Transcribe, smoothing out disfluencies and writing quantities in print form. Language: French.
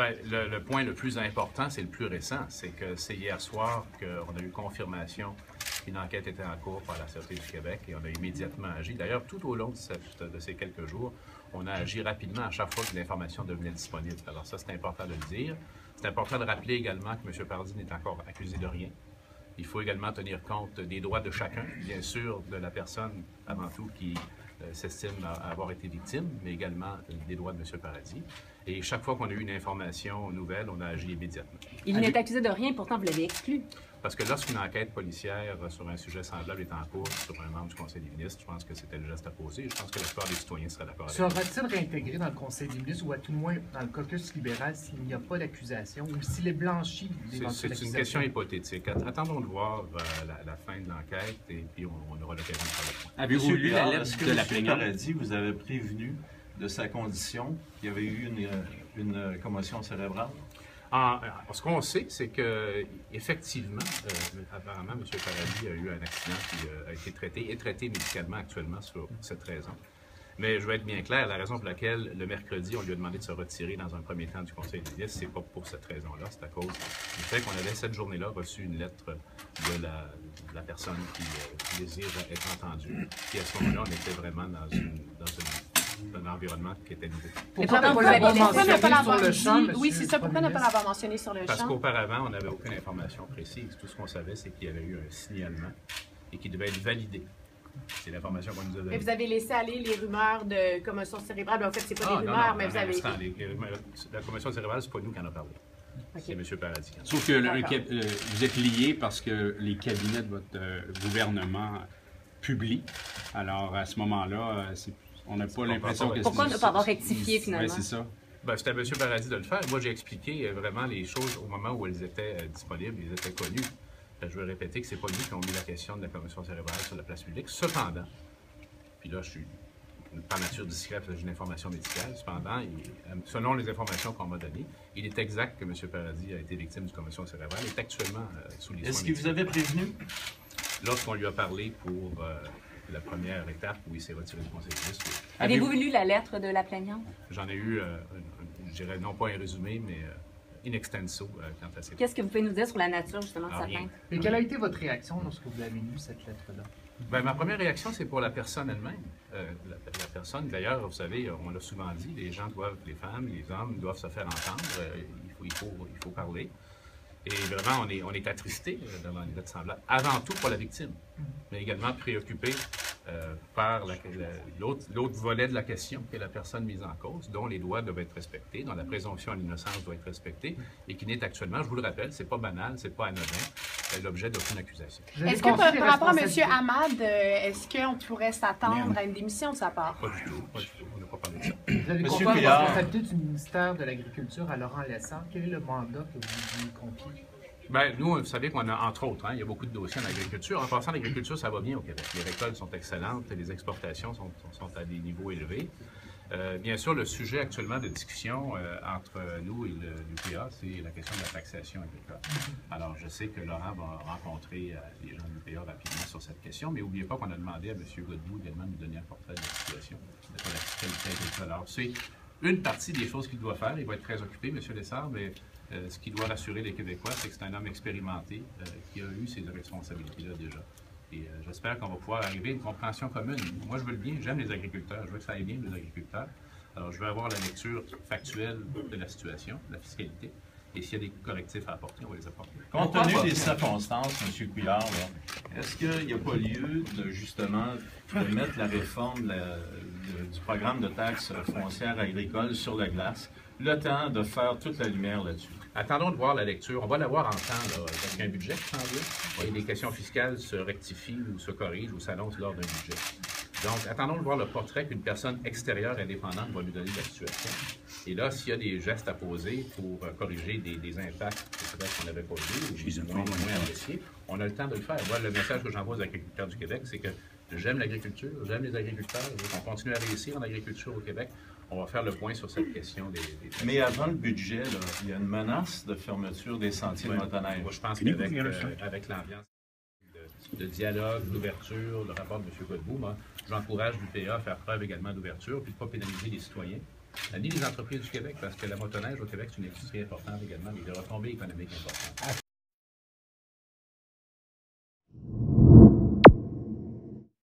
Bien, le point le plus important, c'est le plus récent. C'est que c'est hier soir qu'on a eu confirmation qu'une enquête était en cours par la Sûreté du Québec et on a immédiatement agi. D'ailleurs, tout au long de ces quelques jours, on a agi rapidement à chaque fois que l'information devenait disponible. Alors ça, c'est important de le dire. C'est important de rappeler également que M. Paradis n'est encore accusé de rien. Il faut également tenir compte des droits de chacun, bien sûr de la personne avant tout qui s'estime avoir été victime, mais également des droits de M. Paradis. Et chaque fois qu'on a eu une information nouvelle, on a agi immédiatement. Il n'est accusé de rien, pourtant vous l'avez exclu. Parce que lorsqu'une enquête policière sur un sujet semblable est en cours sur un membre du Conseil des ministres, je pense que c'était le geste à poser. Je pense que la plupart des citoyens seraient d'accord avec ça. Sera-t-il réintégré dans le Conseil des ministres ou à tout le moins dans le caucus libéral s'il n'y a pas d'accusation ou s'il est blanchi d'éventuelles accusations? C'est une question hypothétique. Attendons de voir la fin de l'enquête et puis on aura l'occasion de faire le point. Avez-vous lu la lettre de la plaignante? Paradis vous avez prévenu de sa condition, qu'il y avait eu une commotion cérébrale? Ce qu'on sait, c'est que effectivement, apparemment, M. Paradis a eu un accident qui a été traité médicalement actuellement sur cette raison. Mais je veux être bien clair, la raison pour laquelle le mercredi, on lui a demandé de se retirer dans un premier temps du Conseil des ministres, c'est pas pour cette raison-là, c'est à cause du fait qu'on avait cette journée-là reçu une lettre de la personne qui désire être entendue. Et à ce moment-là, on était vraiment dans un environnement qui était nouveau. Pourquoi ne pas l'avoir mentionné sur le champ, Oui, c'est ça. Pourquoi ne pas l'avoir mentionné sur le champ? Parce qu'auparavant, on n'avait aucune information précise. Tout ce qu'on savait, c'est qu'il y avait eu un signalement et qu'il devait être validé. C'est l'information qu'on nous a donnée. Mais vous avez laissé aller les rumeurs de commotion cérébrale. En fait, c'est pas des rumeurs, mais vous avez... La commotion cérébrale, c'est pas nous qui en a parlé. Okay. C'est M. Paradis. Sauf que vous êtes liés parce que les cabinets de votre gouvernement publient. Alors, à ce moment-là, on n'a pas l'impression que c'est... Pourquoi ne pas avoir rectifié, finalement? Oui, c'est ça. Ben, c'était à M. Paradis de le faire. Moi, j'ai expliqué vraiment les choses au moment où elles étaient disponibles, elles étaient connues. Je veux répéter que c'est pas lui qui a mis la question de la commotion cérébrale sur la place publique. Cependant, puis là, je suis par nature discret, j'ai une information médicale. Cependant, selon les informations qu'on m'a données, il est exact que M. Paradis a été victime de commotion cérébrale. Il est actuellement sous les soins. Est-ce qu'il vous avait prévenu? Lorsqu'on lui a parlé pour la première étape où il s'est retiré du Conseil des ministres. Avez-vous lu la lettre de la plaignante? J'en ai eu, je dirais, non pas un résumé, mais in extenso quant à ces... Qu'est-ce que vous pouvez nous dire sur la nature, justement, de sa plainte? Et quelle a été votre réaction lorsque vous avez lu cette lettre-là? Bien, ma première réaction, c'est pour la personne elle-même. La personne, d'ailleurs, vous savez, on l'a souvent dit, les femmes, les hommes doivent se faire entendre, il faut parler. Et vraiment, on est attristé devant une lettre semblable, avant tout pour la victime, mais également préoccupé par l'autre volet de la question, qui est la personne mise en cause, dont les droits doivent être respectés, dont la présomption d'innocence doit être respectée, et qui n'est actuellement, je vous le rappelle, c'est pas banal, c'est pas anodin, l'objet d'aucune accusation. Est-ce que par rapport à M. Hamad, est-ce qu'on pourrait s'attendre à une démission de sa part? Pas du tout, on n'a pas parlé de ça. Vous avez confié la responsabilité du ministère de l'Agriculture à Laurent Lessard. Quel est le mandat que vous lui confiez? Bien, nous, vous savez qu'on a, entre autres, il y a beaucoup de dossiers en agriculture. En passant, l'agriculture, ça va bien au Québec. Les récoltes sont excellentes, les exportations sont à des niveaux élevés. Bien sûr, le sujet actuellement de discussion entre nous et l'UPA, c'est la question de la taxation agricole. Alors, je sais que Laurent va rencontrer les gens de l'UPA rapidement sur cette question, mais n'oubliez pas qu'on a demandé à M. Godbout également de nous donner un portrait de la situation de la fiscalité agricole. Alors, c'est une partie des choses qu'il doit faire. Il va être très occupé, M. Lessard, mais ce qui doit rassurer les Québécois, c'est que c'est un homme expérimenté qui a eu ses responsabilités-là déjà. Et j'espère qu'on va pouvoir arriver à une compréhension commune. Moi, je veux le bien, j'aime les agriculteurs, je veux que ça aille bien les agriculteurs. Alors, je veux avoir la lecture factuelle de la situation, de la fiscalité, et s'il y a des correctifs à apporter, on va les apporter. Compte tenu des circonstances, M. Couillard, est-ce qu'il n'y a pas lieu de, justement, de mettre la réforme du programme de taxes foncières agricoles sur la glace, le temps de faire toute la lumière là-dessus? Attendons de voir la lecture. On va la voir en temps, là, avec un budget, je pense. Et les questions fiscales se rectifient ou se corrigent ou s'annoncent lors d'un budget. Donc, attendons de voir le portrait qu'une personne extérieure indépendante va lui donner de la situation. Et là, s'il y a des gestes à poser pour corriger des impacts qu'on n'avait pas vus, ou plus ou moins appréciés, on a le temps de le faire. Moi, le message que j'envoie aux agriculteurs du Québec, c'est que j'aime l'agriculture, j'aime les agriculteurs, je veux qu'on continue à réussir en agriculture au Québec. On va faire le point sur cette question des... Mais avant le budget, là, il y a une menace de fermeture des sentiers de motoneige. Moi, je pense qu'avec l'ambiance de dialogue, d'ouverture, le rapport de M. Godbout. Moi, j'encourage l'UPA à faire preuve également d'ouverture, puis de ne pas pénaliser les citoyens, ni les entreprises du Québec, parce que la motoneige au Québec, c'est une industrie importante également, avec des retombées économiques importantes.